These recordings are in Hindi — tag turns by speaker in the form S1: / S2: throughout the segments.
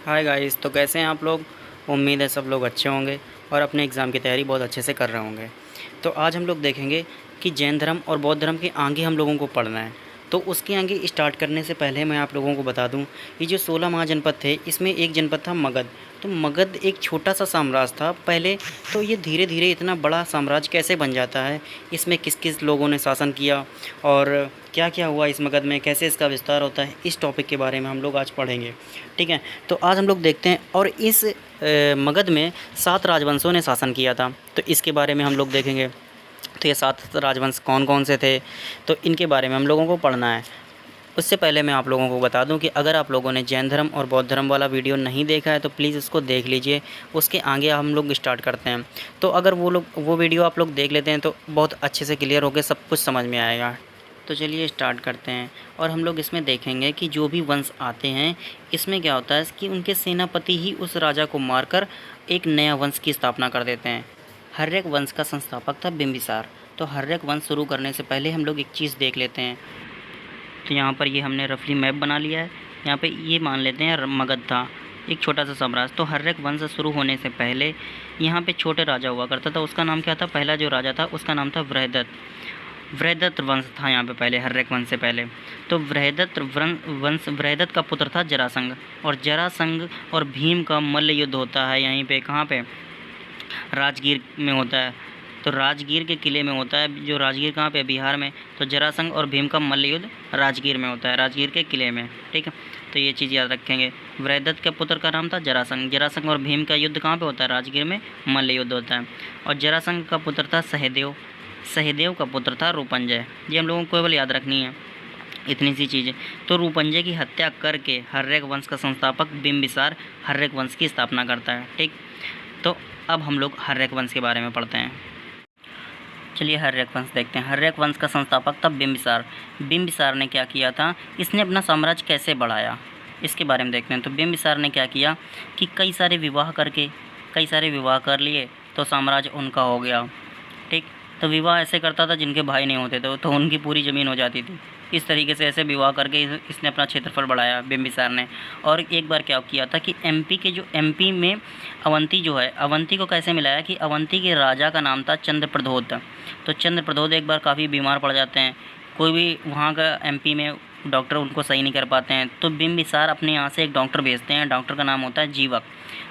S1: हाय गाइस, तो कैसे हैं आप लोग। उम्मीद है सब लोग अच्छे होंगे और अपने एग्ज़ाम की तैयारी बहुत अच्छे से कर रहे होंगे। तो आज हम लोग देखेंगे कि जैन धर्म और बौद्ध धर्म के आगे हम लोगों को पढ़ना है। तो उसके आगे स्टार्ट करने से पहले मैं आप लोगों को बता दूं, ये जो 16 महाजनपद थे इसमें एक जनपद था मगध। तो मगध एक छोटा सा साम्राज्य था पहले। तो ये धीरे धीरे इतना बड़ा साम्राज्य कैसे बन जाता है, इसमें किस किस लोगों ने शासन किया और क्या क्या हुआ इस मगध में, कैसे इसका विस्तार होता है, इस टॉपिक के बारे में हम लोग आज पढ़ेंगे। ठीक है, तो आज हम लोग देखते हैं। और इस मगध में 7 राजवंशों ने शासन किया था, तो इसके बारे में हम लोग देखेंगे। तो ये 7 राजवंश कौन कौन से थे, तो इनके बारे में हम लोगों को पढ़ना है। उससे पहले मैं आप लोगों को बता दूं कि अगर आप लोगों ने जैन धर्म और बौद्ध धर्म वाला वीडियो नहीं देखा है तो प्लीज़ उसको देख लीजिए। उसके आगे हम लोग स्टार्ट करते हैं। तो अगर वो वीडियो आप लोग देख लेते हैं तो बहुत अच्छे से क्लियर होकर सब कुछ समझ में आएगा। तो चलिए स्टार्ट करते हैं। और हम लोग इसमें देखेंगे कि जो भी वंश आते हैं इसमें क्या होता है कि उनके सेनापति ही उस राजा को मारकर एक नया वंश की स्थापना कर देते हैं। हर्यक वंश का संस्थापक था बिंबिसार। तो हर्यक वंश शुरू करने से पहले हम लोग एक चीज़ देख लेते हैं। तो यहाँ पर ये हमने रफली मैप बना लिया है। यहाँ पे ये मान लेते हैं मगध था एक छोटा सा साम्राज्य। तो हर्यक वंश शुरू होने से पहले यहाँ पे छोटे राजा हुआ करता था। उसका नाम क्या था, पहला जो राजा था उसका नाम था वृहदत्त। वृहदत्त वंश था यहाँ पे पहले, हर्यक वंश से पहले। तो वृहदत्त का पुत्र था जरासंघ। और जरासंघ और भीम का मल्ल युद्ध होता है यहीं पे, कहाँ पे, राजगीर में होता है। तो राजगीर के किले में होता है। जो राजगीर कहाँ पे, बिहार में। तो जरासंघ और भीम का मल्ल युद्ध राजगीर में होता है, राजगीर के किले में। ठीक है, तो ये चीज़ याद रखेंगे। वृहदत्त के पुत्र का नाम था जरासंघ। जरासंघ और भीम का युद्ध कहाँ पे होता है, राजगीर में मल्ल युद्ध होता है। और जरासंघ का पुत्र था सहदेव। सहदेव का पुत्र था रूपंजय। ये हम लोगों को केवल याद रखनी है, इतनी सी चीज़ें। तो रूपंजय की हत्या करके हर्यक वंश का संस्थापक बिंबिसार हर्यक वंश की स्थापना करता है। ठीक, तो अब हम लोग हर्यक वंश के बारे में पढ़ते हैं। चलिए हर्यक वंश देखते हैं। हर्यक वंश का संस्थापक था बिंबिसार। बिंबिसार ने क्या किया था, इसने अपना साम्राज्य कैसे बढ़ाया, इसके बारे में देखते हैं। तो बिंबिसार ने क्या किया कि कई सारे विवाह कर लिए तो साम्राज्य उनका हो गया। ठीक, तो विवाह ऐसे करता था जिनके भाई नहीं होते थे, तो उनकी पूरी ज़मीन हो जाती थी। इस तरीके से ऐसे विवाह करके इसने अपना क्षेत्रफल बढ़ाया बिंबिसार ने। और एक बार क्या किया था कि एमपी में अवंती जो है, अवंती को कैसे मिलाया कि अवंती के राजा का नाम था चंद्रप्रद्योत। तो चंद्रप्रद्योत एक बार काफ़ी बीमार पड़ जाते हैं, कोई भी वहाँ का एमपी में डॉक्टर उनको सही नहीं कर पाते हैं। तो बिंबिसार अपने यहाँ से एक डॉक्टर भेजते हैं, डॉक्टर का नाम होता है जीवक।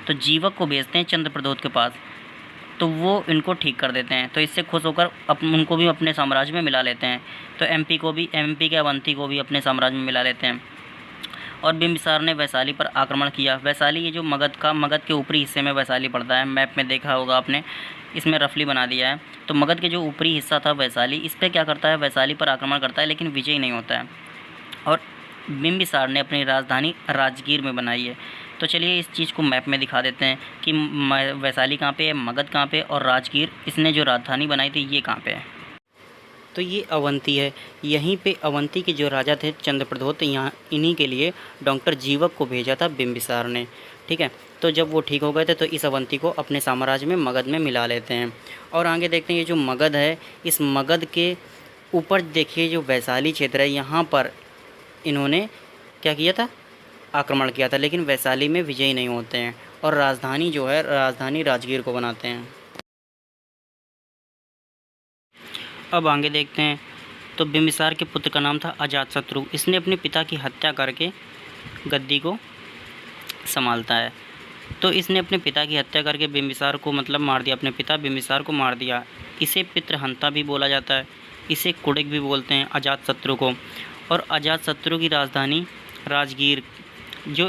S1: तो जीवक को भेजते हैं चंद्रप्रद्योत के पास, तो वो इनको ठीक कर देते हैं। तो इससे खुश होकर उनको भी अपने साम्राज्य में मिला लेते हैं। तो एमपी के अवंती को भी अपने साम्राज्य में मिला लेते हैं। और बिंबिसार ने वैशाली पर आक्रमण किया। वैशाली, ये जो मगध के ऊपरी हिस्से में वैशाली पड़ता है, मैप में देखा होगा आपने, इसमें रफली बना दिया है। तो मगध के जो ऊपरी हिस्सा था वैशाली, इस पर क्या करता है, वैशाली पर आक्रमण करता है, लेकिन विजयी नहीं होता है। और बिंबिसार ने अपनी राजधानी राजगीर में बनाई है। तो चलिए इस चीज़ को मैप में दिखा देते हैं कि वैशाली कहाँ पे है, मगध कहाँ पे, और राजगीर इसने जो राजधानी बनाई थी ये कहाँ पे है। तो ये अवंती है। यहीं पे अवंती के जो राजा थे चंद्रप्रद्योत, यहाँ इन्हीं के लिए डॉक्टर जीवक को भेजा था बिंबिसार ने। ठीक है, तो जब वो ठीक हो गए थे तो इस अवंती को अपने साम्राज्य में मगध में मिला लेते हैं। और आगे देखते हैं, ये जो मगध है, इस मगध के ऊपर देखिए जो वैशाली क्षेत्र है, यहाँ पर इन्होंने क्या किया था, आक्रमण किया था, लेकिन वैशाली में विजयी नहीं होते हैं। और राजधानी जो है, राजधानी राजगीर को बनाते हैं। अब आगे देखते हैं। तो बिंबिसार के पुत्र का नाम था अजातशत्रु। इसने अपने पिता की हत्या करके गद्दी को संभालता है। तो इसने अपने पिता की हत्या करके बिंबिसार को मार दिया, अपने पिता बिंबिसार को मार दिया। इसे पितृहंता भी बोला जाता है, इसे कुड़िक भी बोलते हैं अजातशत्रु को। और अजातशत्रु की राजधानी राजगीर, जो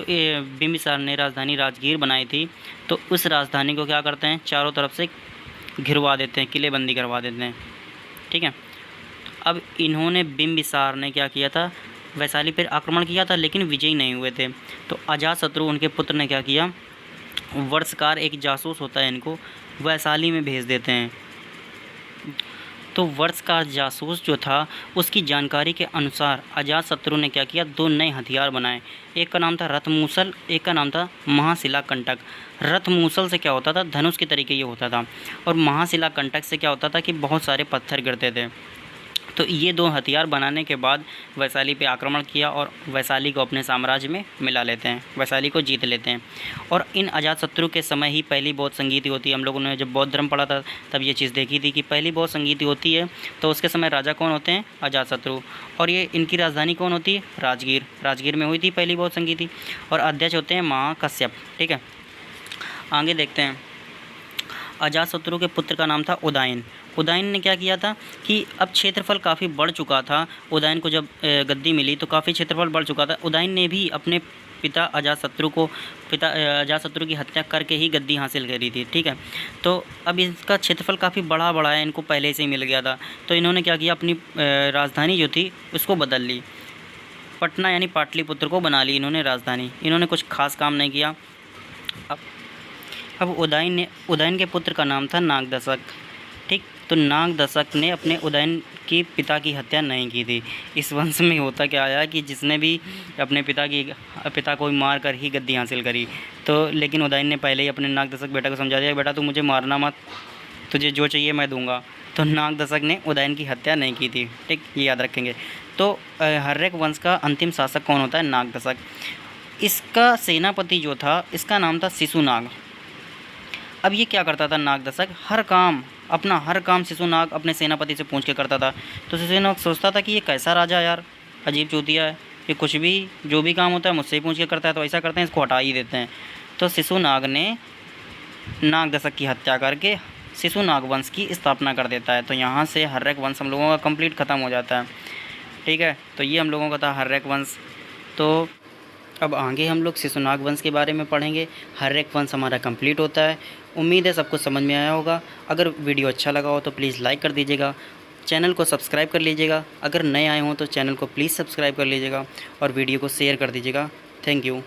S1: बिंबिसार ने राजधानी राजगीर बनाई थी, तो उस राजधानी को क्या करते हैं, चारों तरफ से घिरवा देते हैं, किलेबंदी करवा देते हैं। ठीक है, अब इन्होंने बिंबिसार ने क्या किया था, वैशाली पर आक्रमण किया था, लेकिन विजयी नहीं हुए थे। तो अजातशत्रु उनके पुत्र ने क्या किया, वर्षकार एक जासूस होता है, इनको वैशाली में भेज देते हैं। तो वर्षकार जासूस जो था, उसकी जानकारी के अनुसार अजातशत्रु ने क्या किया, 2 नए हथियार बनाए। एक का नाम था रथमूसल, एक का नाम था महाशिलाकंटक। रथमूसल से क्या होता था, धनुष के तरीके ये होता था। और महाशिलाकंटक से क्या होता था कि बहुत सारे पत्थर गिरते थे। तो ये दो हथियार बनाने के बाद वैशाली पे आक्रमण किया और वैशाली को अपने साम्राज्य में मिला लेते हैं, वैशाली को जीत लेते हैं। और इन अजातशत्रु के समय ही पहली बौद्ध संगीति होती है। हम लोगों ने जब बौद्ध धर्म पढ़ा था तब ये चीज़ देखी थी कि पहली बौद्ध संगीति होती है, तो उसके समय राजा कौन होते हैं? अजातशत्रु। और ये इनकी राजधानी कौन होती है? राजगीर। राजगीर में हुई थी पहली बौद्ध संगीति। और अध्यक्ष होते हैं महाकश्यप। ठीक है, आगे देखते हैं। अजातशत्रु के पुत्र का नाम था उदयन। उदयन ने क्या किया था कि अब क्षेत्रफल काफ़ी बढ़ चुका था। उदयन को जब गद्दी मिली तो काफ़ी क्षेत्रफल बढ़ चुका था। उदयन ने भी अपने पिता अजातशत्रु की हत्या करके ही गद्दी हासिल करी थी। ठीक है, तो अब इसका क्षेत्रफल काफ़ी बड़ा है, इनको पहले से ही मिल गया था। तो इन्होंने क्या किया, अपनी राजधानी जो थी उसको बदल ली, पटना यानी पाटलिपुत्र को बना ली इन्होंने राजधानी। इन्होंने कुछ खास काम नहीं किया। अब उदयन के पुत्र का नाम था नागदशक। ठीक, तो नागदशक ने अपने उदयन की पिता की हत्या नहीं की थी। इस वंश में होता क्या आया कि जिसने भी अपने पिता को मार कर ही गद्दी हासिल करी, तो लेकिन उदयन ने पहले ही अपने नागदशक बेटा को समझा दिया, बेटा तू मुझे मारना मत, तुझे जो चाहिए मैं दूंगा। तो नागदशक ने उदयन की हत्या नहीं की थी। ठीक, ये याद रखेंगे। तो हर्यक वंश का अंतिम शासक कौन होता है? नागदशक। इसका सेनापति जो था इसका नाम था शिशुनाग। अब ये क्या करता था नागदशक? हर काम शिशुनाग अपने सेनापति से पूछ के करता था। तो शिशुनाग सोचता था कि ये कैसा राजा यार, अजीब चूतिया है, ये कुछ भी जो भी काम होता है मुझसे ही पूछ के करता है, तो ऐसा करते हैं इसको हटा ही देते हैं। तो शिशुनाग ने नागदशक की हत्या करके शिशुनाग वंश की स्थापना कर देता है। तो यहाँ से हर्यक वंश हम लोगों का कंप्लीट ख़त्म हो जाता है। ठीक है, तो ये हम लोगों का था हर्यक वंश। तो अब आगे हम लोग शिशुनाग वंश के बारे में पढ़ेंगे। हर्यक वंश हमारा कंप्लीट होता है। उम्मीद है सबको समझ में आया होगा। अगर वीडियो अच्छा लगा हो तो प्लीज़ लाइक कर दीजिएगा, चैनल को सब्सक्राइब कर लीजिएगा। अगर नए आए हों तो चैनल को प्लीज़ सब्सक्राइब कर लीजिएगा और वीडियो को शेयर कर दीजिएगा। Thank you.